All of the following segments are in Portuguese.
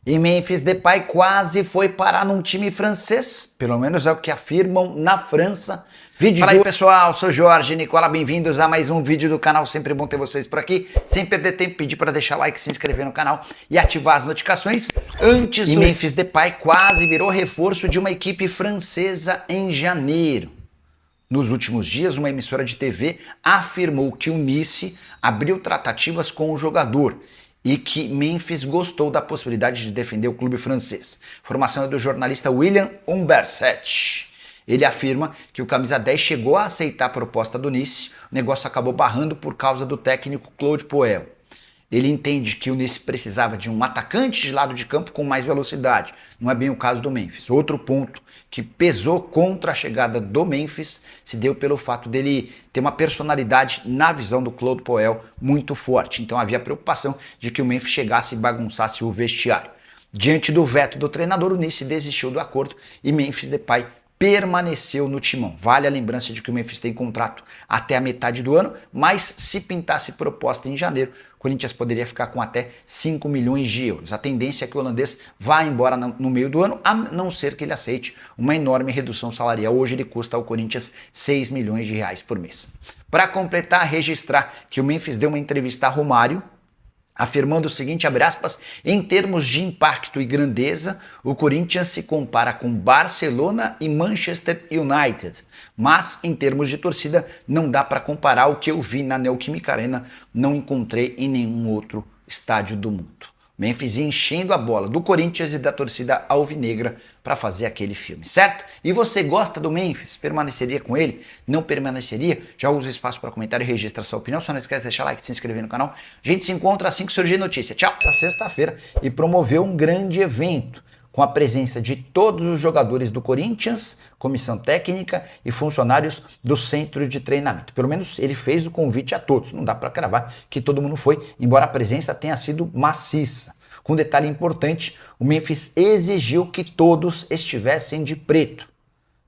E Memphis Depay quase foi parar num time francês, pelo menos é o que afirmam na França. Fala aí pessoal, sou Jorge Nicola, bem-vindos a mais um vídeo do canal, sempre bom ter vocês por aqui. Sem perder tempo, pedir para deixar like, se inscrever no canal e ativar as notificações antes do... E Memphis Depay quase virou reforço de uma equipe francesa em janeiro. Nos últimos dias, uma emissora de TV afirmou que o Nice abriu tratativas com o jogador e que Memphis gostou da possibilidade de defender o clube francês. A informação é do jornalista William Umberset. Ele afirma que o camisa 10 chegou a aceitar a proposta do Nice, o negócio acabou barrando por causa do técnico Claude Puel. Ele entende que o Nice precisava de um atacante de lado de campo com mais velocidade. Não é bem o caso do Memphis. Outro ponto que pesou contra a chegada do Memphis se deu pelo fato dele ter uma personalidade, na visão do Claude Puel, muito forte. Então havia preocupação de que o Memphis chegasse e bagunçasse o vestiário. Diante do veto do treinador, o Nice desistiu do acordo e Memphis Depay permaneceu no timão. Vale a lembrança de que o Memphis tem contrato até a metade do ano, mas se pintasse proposta em janeiro, o Corinthians poderia ficar com até 5 milhões de euros. A tendência é que o holandês vá embora no meio do ano, a não ser que ele aceite uma enorme redução salarial. Hoje ele custa ao Corinthians 6 milhões de reais por mês. Para completar, registrar que o Memphis deu uma entrevista a Romário, afirmando o seguinte, abre aspas, em termos de impacto e grandeza, o Corinthians se compara com Barcelona e Manchester United, mas em termos de torcida não dá para comparar. O que eu vi na Neoquímica Arena não encontrei em nenhum outro estádio do mundo. Memphis enchendo a bola do Corinthians e da torcida alvinegra para fazer aquele filme, certo? E você gosta do Memphis? Permaneceria com ele? Não permaneceria? Já usa o espaço para comentário e registra sua opinião. Só não esquece de deixar like e se inscrever no canal. A gente se encontra assim que surgir notícia. Tchau! Essa sexta-feira e promoveu um grande evento com a presença de todos os jogadores do Corinthians, comissão técnica e funcionários do centro de treinamento. Pelo menos ele fez o convite a todos. Não dá para cravar que todo mundo foi, embora a presença tenha sido maciça. Com um detalhe importante, o Memphis exigiu que todos estivessem de preto.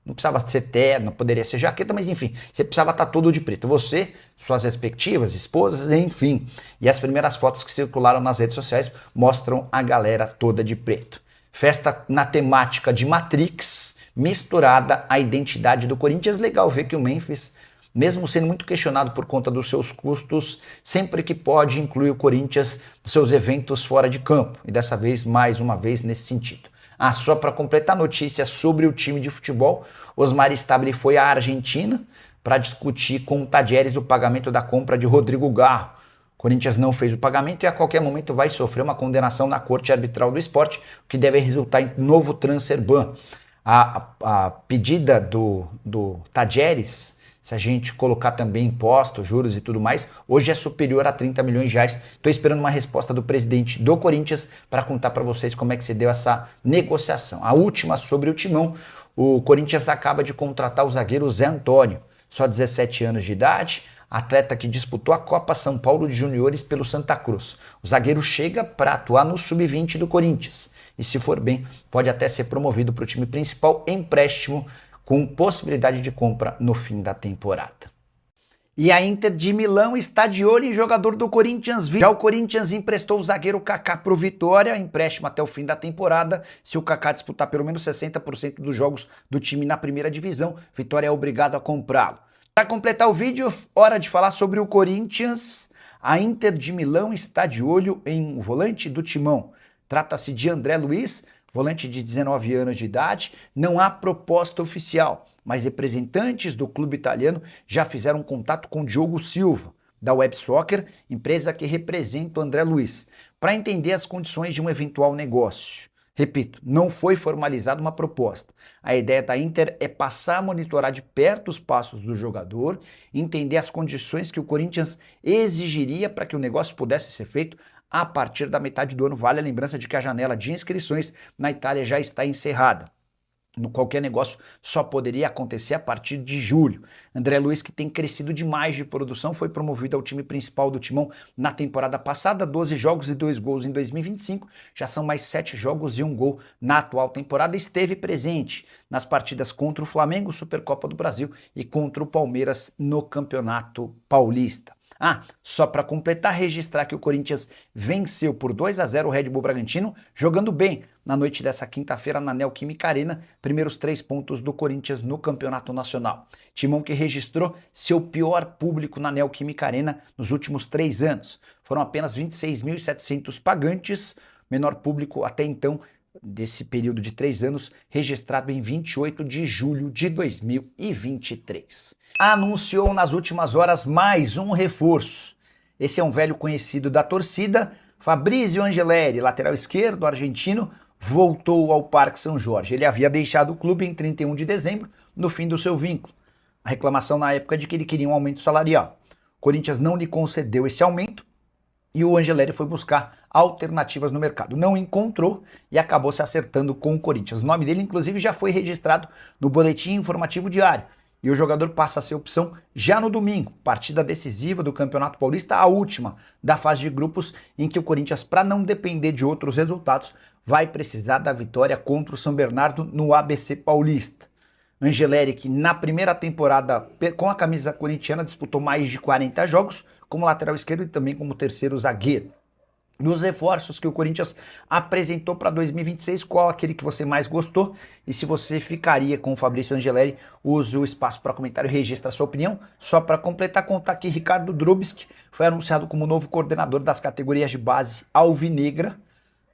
Não precisava ser terno, poderia ser jaqueta, mas enfim, você precisava estar todo de preto. Você, suas respectivas esposas, enfim. E as primeiras fotos que circularam nas redes sociais mostram a galera toda de preto. Festa na temática de Matrix, misturada à identidade do Corinthians. Legal ver que o Memphis, mesmo sendo muito questionado por conta dos seus custos, sempre que pode inclui o Corinthians nos seus eventos fora de campo. E dessa vez, mais uma vez, nesse sentido. Só para completar a notícia sobre o time de futebol, Osmar Stabile foi à Argentina para discutir com o Tadieres o pagamento da compra de Rodrigo Garro. O Corinthians não fez o pagamento e a qualquer momento vai sofrer uma condenação na Corte Arbitral do Esporte, o que deve resultar em novo transfer ban. A pedida do Tadieres, se a gente colocar também impostos, juros e tudo mais, hoje é superior a 30 milhões de reais. Estou esperando uma resposta do presidente do Corinthians para contar para vocês como é que se deu essa negociação. A última sobre o Timão, o Corinthians acaba de contratar o zagueiro Zé Antônio, só 17 anos de idade, atleta que disputou a Copa São Paulo de Juniores pelo Santa Cruz. O zagueiro chega para atuar no sub-20 do Corinthians e, se for bem, pode até ser promovido para o time principal em empréstimo com possibilidade de compra no fim da temporada. E a Inter de Milão está de olho em jogador do Corinthians. Já o Corinthians emprestou o zagueiro Kaká para o Vitória, empréstimo até o fim da temporada. Se o Kaká disputar pelo menos 60% dos jogos do time na primeira divisão, Vitória é obrigado a comprá-lo. Para completar o vídeo, hora de falar sobre o Corinthians. A Inter de Milão está de olho em um volante do Timão. Trata-se de André Luiz, volante de 19 anos de idade. Não há proposta oficial, mas representantes do clube italiano já fizeram contato com Diogo Silva, da Web Soccer, empresa que representa o André Luiz, para entender as condições de um eventual negócio. Repito, não foi formalizada uma proposta. A ideia da Inter é passar a monitorar de perto os passos do jogador, entender as condições que o Corinthians exigiria para que o negócio pudesse ser feito a partir da metade do ano. Vale a lembrança de que a janela de inscrições na Itália já está encerrada. Qualquer negócio só poderia acontecer a partir de julho. André Luiz, que tem crescido demais de produção, foi promovido ao time principal do Timão na temporada passada, 12 jogos e 2 gols em 2025, já são mais 7 jogos e 1 gol na atual temporada. Esteve presente nas partidas contra o Flamengo, Supercopa do Brasil, e contra o Palmeiras no Campeonato Paulista. Só para completar, registrar que o Corinthians venceu por 2-0 o Red Bull Bragantino, jogando bem na noite dessa quinta-feira na Neoquímica Arena, primeiros 3 pontos do Corinthians no Campeonato Nacional. Timão que registrou seu pior público na Neoquímica Arena nos últimos 3 anos. Foram apenas 26.700 pagantes, menor público até então desse período de 3 anos, registrado em 28 de julho de 2023. Anunciou nas últimas horas mais um reforço. Esse é um velho conhecido da torcida, Fabrício Angeleri, lateral esquerdo argentino, voltou ao Parque São Jorge. Ele havia deixado o clube em 31 de dezembro, no fim do seu vínculo. A reclamação na época de que ele queria um aumento salarial. O Corinthians não lhe concedeu esse aumento e o Angeleri foi buscar alternativas no mercado. Não encontrou e acabou se acertando com o Corinthians. O nome dele, inclusive, já foi registrado no Boletim Informativo Diário. E o jogador passa a ser opção já no domingo, partida decisiva do Campeonato Paulista, a última da fase de grupos, em que o Corinthians, para não depender de outros resultados, vai precisar da vitória contra o São Bernardo no ABC Paulista. Angeleri, que na primeira temporada com a camisa corintiana disputou mais de 40 jogos, como lateral esquerdo e também como terceiro zagueiro. Nos reforços que o Corinthians apresentou para 2026, qual aquele que você mais gostou? E se você ficaria com o Fabrício Angeleri, use o espaço para comentário e registre a sua opinião. Só para completar, contar que Ricardo Drubsky foi anunciado como novo coordenador das categorias de base alvinegra.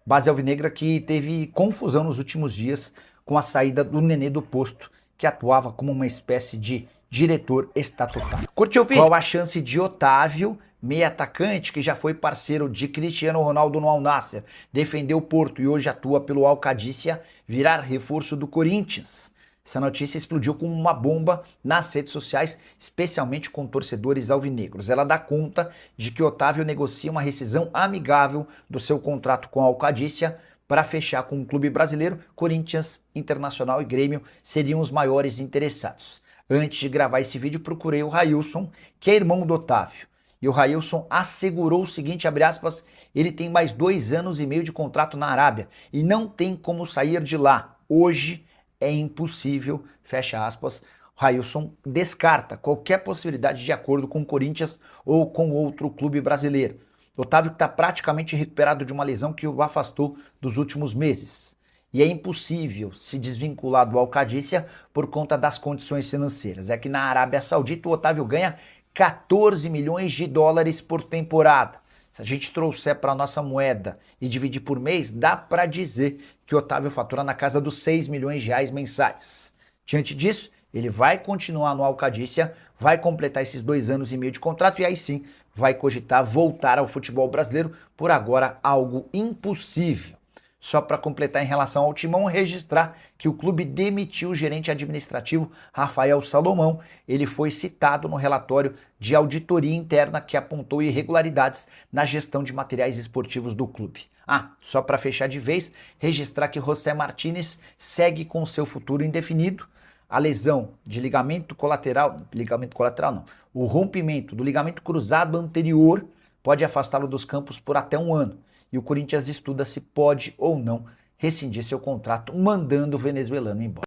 Base alvinegra que teve confusão nos últimos dias com a saída do Nenê do posto, que atuava como uma espécie de diretor estatutário. Curtiu o vídeo? Qual a chance de Otávio, meia atacante que já foi parceiro de Cristiano Ronaldo no Al Nassr, defendeu o Porto e hoje atua pelo Al Qadisiyah, virar reforço do Corinthians? Essa notícia explodiu como uma bomba nas redes sociais, especialmente com torcedores alvinegros. Ela dá conta de que Otávio negocia uma rescisão amigável do seu contrato com o Al Qadisiyah para fechar com um clube brasileiro. Corinthians, Internacional e Grêmio seriam os maiores interessados. Antes de gravar esse vídeo, procurei o Railson, que é irmão do Otávio. E o Railson assegurou o seguinte, abre aspas, ele tem mais 2 anos e meio de contrato na Arábia e não tem como sair de lá. Hoje é impossível, fecha aspas. O Railson descarta qualquer possibilidade de acordo com o Corinthians ou com outro clube brasileiro. Otávio está praticamente recuperado de uma lesão que o afastou dos últimos meses. E é impossível se desvincular do Al Qadisiyah por conta das condições financeiras. É que na Arábia Saudita o Otávio ganha 14 milhões de dólares por temporada. Se a gente trouxer para a nossa moeda e dividir por mês, dá para dizer que o Otávio fatura na casa dos 6 milhões de reais mensais. Diante disso, ele vai continuar no Al Qadisiyah, vai completar esses 2 anos e meio de contrato e aí sim vai cogitar voltar ao futebol brasileiro, por agora algo impossível. Só para completar em relação ao Timão, registrar que o clube demitiu o gerente administrativo Rafael Salomão. Ele foi citado no relatório de auditoria interna que apontou irregularidades na gestão de materiais esportivos do clube. Só para fechar de vez, registrar que José Martínez segue com seu futuro indefinido. A lesão de ligamento colateral não, o rompimento do ligamento cruzado anterior pode afastá-lo dos campos por até 1 ano. E o Corinthians estuda se pode ou não rescindir seu contrato, mandando o venezuelano embora.